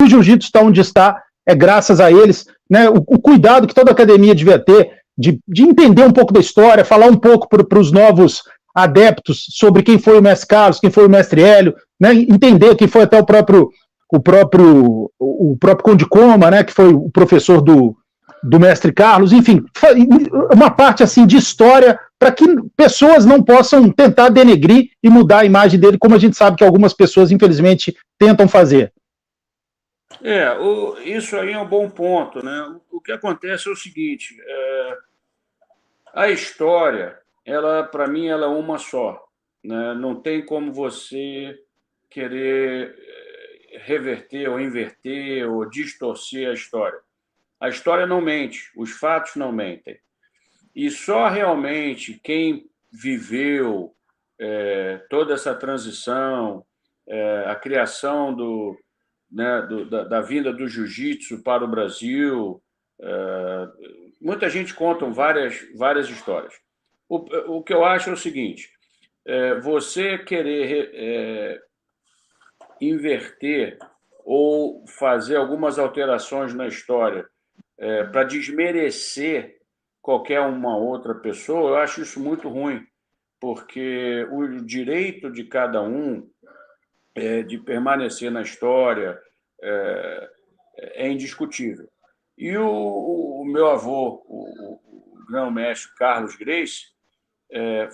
que o jiu-jitsu está onde está é graças a eles, né? O cuidado que toda academia devia ter de entender um pouco da história, falar um pouco para os novos adeptos sobre quem foi o mestre Carlos, quem foi o mestre Hélio, né? Entender quem foi até o próprio Conde Coma, né? Que foi o professor do mestre Carlos, enfim, uma parte assim de história para que pessoas não possam tentar denegrir e mudar a imagem dele, como a gente sabe que algumas pessoas, infelizmente, tentam fazer. Isso aí é um bom ponto, né? O que acontece é o seguinte: a história, ela, para mim, ela é uma só, né? Não tem como você querer reverter ou inverter ou distorcer a história. A história não mente, os fatos não mentem. E só realmente quem viveu toda essa transição, a criação né, da vinda do jiu-jitsu para o Brasil, muita gente conta várias histórias. O que eu acho é o seguinte: você querer inverter ou fazer algumas alterações na história para desmerecer qualquer uma outra pessoa, eu acho isso muito ruim, porque o direito de cada um de permanecer na história é indiscutível. E o meu avô, o grão-mestre Carlos Gracie,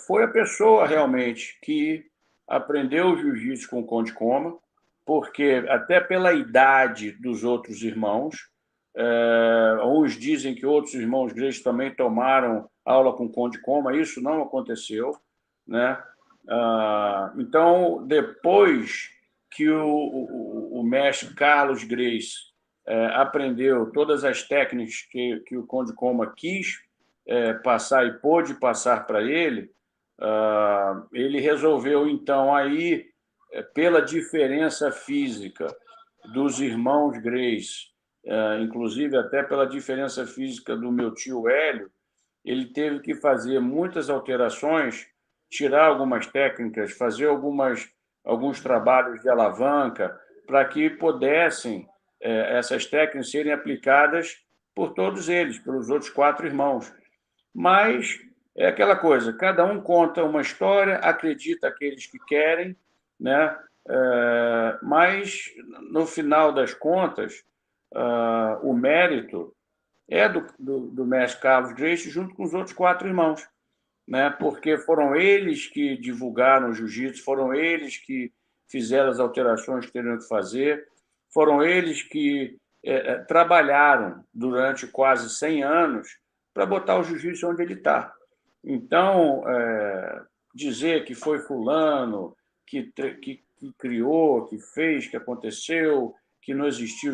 foi a pessoa realmente que aprendeu o jiu-jitsu com o Conde Coma, porque até pela idade dos outros irmãos, uns dizem que outros irmãos Gracie também tomaram aula com o Conde Coma, isso não aconteceu, né? Então, depois que o mestre Carlos Gracie aprendeu todas as técnicas que o Conde Coma quis passar e pôde passar para ele, ele resolveu, então, aí, pela diferença física dos irmãos Gracie, inclusive até pela diferença física do meu tio Hélio, ele teve que fazer muitas alterações, tirar algumas técnicas, fazer alguns trabalhos de alavanca, para que pudessem essas técnicas serem aplicadas por todos eles, pelos outros 4 irmãos. Mas é aquela coisa, cada um conta uma história, acredita aqueles que querem, né? Mas, no final das contas, o mérito é do mestre Carlos Gracie junto com os outros 4 irmãos, né? Porque foram eles que divulgaram o jiu-jitsu, foram eles que fizeram as alterações que teriam que fazer, foram eles que trabalharam durante quase 100 anos para botar o jiu-jitsu onde ele está. Então, dizer que foi fulano que criou, que fez, que aconteceu, que não existiu,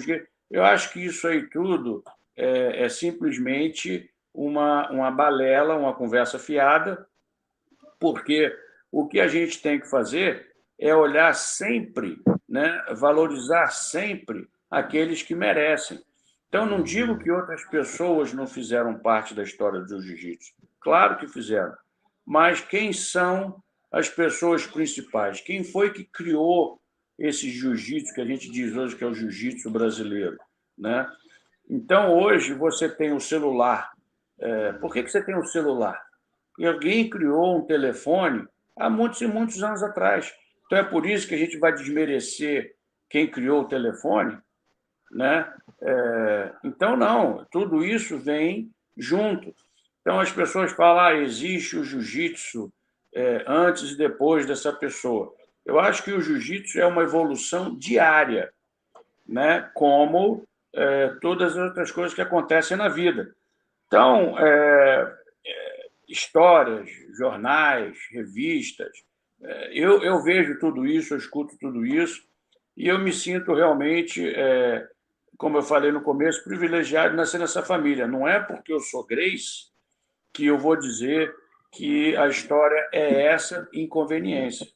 eu acho que isso aí tudo é simplesmente uma balela, uma conversa fiada, porque o que a gente tem que fazer é olhar sempre, né, valorizar sempre aqueles que merecem. Então, não digo que outras pessoas não fizeram parte da história do jiu-jitsu. Claro que fizeram. Mas quem são as pessoas principais? Quem foi que criou esse jiu-jitsu que a gente diz hoje que é o jiu-jitsu brasileiro, né? Então, hoje, você tem o celular. Por que você tem o celular? Porque alguém criou um telefone há muitos e muitos anos atrás. Então, é por isso que a gente vai desmerecer quem criou o telefone, né? Então, não, tudo isso vem junto. Então, as pessoas falam, existe o jiu-jitsu antes e depois dessa pessoa. Eu acho que o jiu-jitsu é uma evolução diária, né? Como todas as outras coisas que acontecem na vida. Então, histórias, jornais, revistas, eu vejo tudo isso, eu escuto tudo isso, e eu me sinto realmente, como eu falei no começo, privilegiado de nascer nessa família. Não é porque eu sou Gracie que eu vou dizer que a história é essa inconveniência.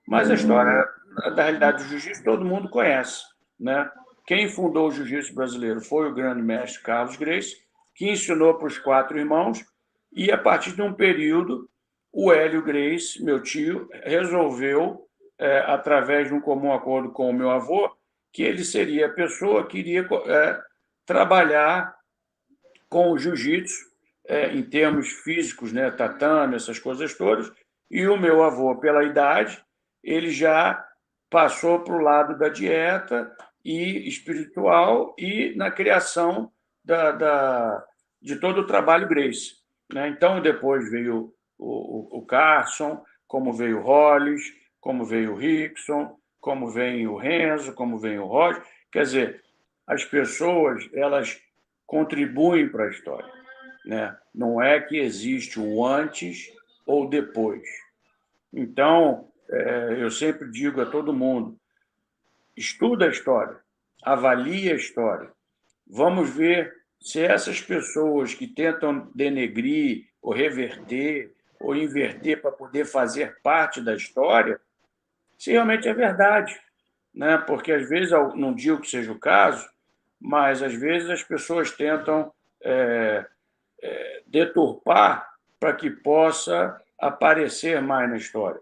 Mas a história da realidade do jiu-jitsu todo mundo conhece, né? Quem fundou o jiu-jitsu brasileiro foi o grande mestre Carlos Gracie, que ensinou para os 4 irmãos, e a partir de um período, o Hélio Gracie, meu tio, resolveu, através de um comum acordo com o meu avô, que ele seria a pessoa que iria trabalhar com o jiu-jitsu em termos físicos, né, tatame, essas coisas todas, e o meu avô, pela idade, ele já passou para o lado da dieta e espiritual e na criação de todo o trabalho Gracie, né? Então, depois veio o Carson, como veio o Hollis, como veio o Rickson, como vem o Renzo, como vem o Roger. Quer dizer, as pessoas, elas contribuem para a história, né? Não é que existe o antes ou depois. Então, eu sempre digo a todo mundo, estuda a história, avalie a história. Vamos ver se essas pessoas que tentam denegrir ou reverter ou inverter para poder fazer parte da história, se realmente é verdade, né? Porque às vezes, não digo que seja o caso, mas às vezes as pessoas tentam deturpar para que possa aparecer mais na história,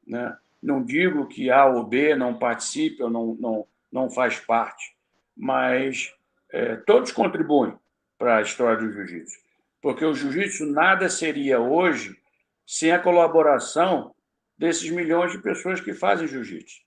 né? Não digo que A ou B não participe ou não faz parte, mas todos contribuem para a história do jiu-jitsu, porque o jiu-jitsu nada seria hoje sem a colaboração desses milhões de pessoas que fazem jiu-jitsu.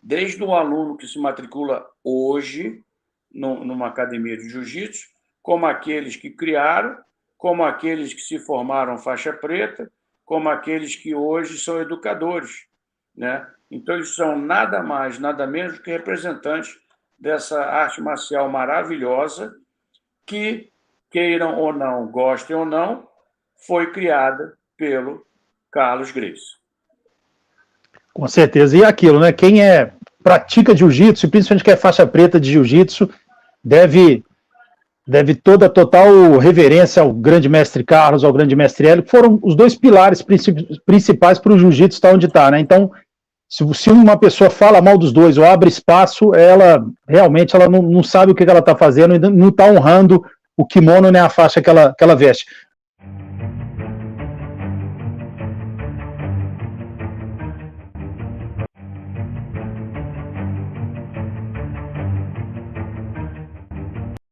Desde o aluno que se matricula hoje numa academia de jiu-jitsu, como aqueles que criaram, como aqueles que se formaram faixa preta, como aqueles que hoje são educadores, né? Então, eles são nada mais, nada menos que representantes dessa arte marcial maravilhosa que, queiram ou não, gostem ou não, foi criada pelo Carlos Gracie. Com certeza. E aquilo, né? Quem pratica jiu-jitsu, principalmente quem é faixa preta de jiu-jitsu, deve toda a total reverência ao grande mestre Carlos, ao grande mestre Hélio, que foram os dois pilares principais para o jiu-jitsu estar onde está, né? Então, se uma pessoa fala mal dos dois ou abre espaço, ela realmente não sabe o que ela está fazendo e não está honrando o kimono nem a faixa que ela veste.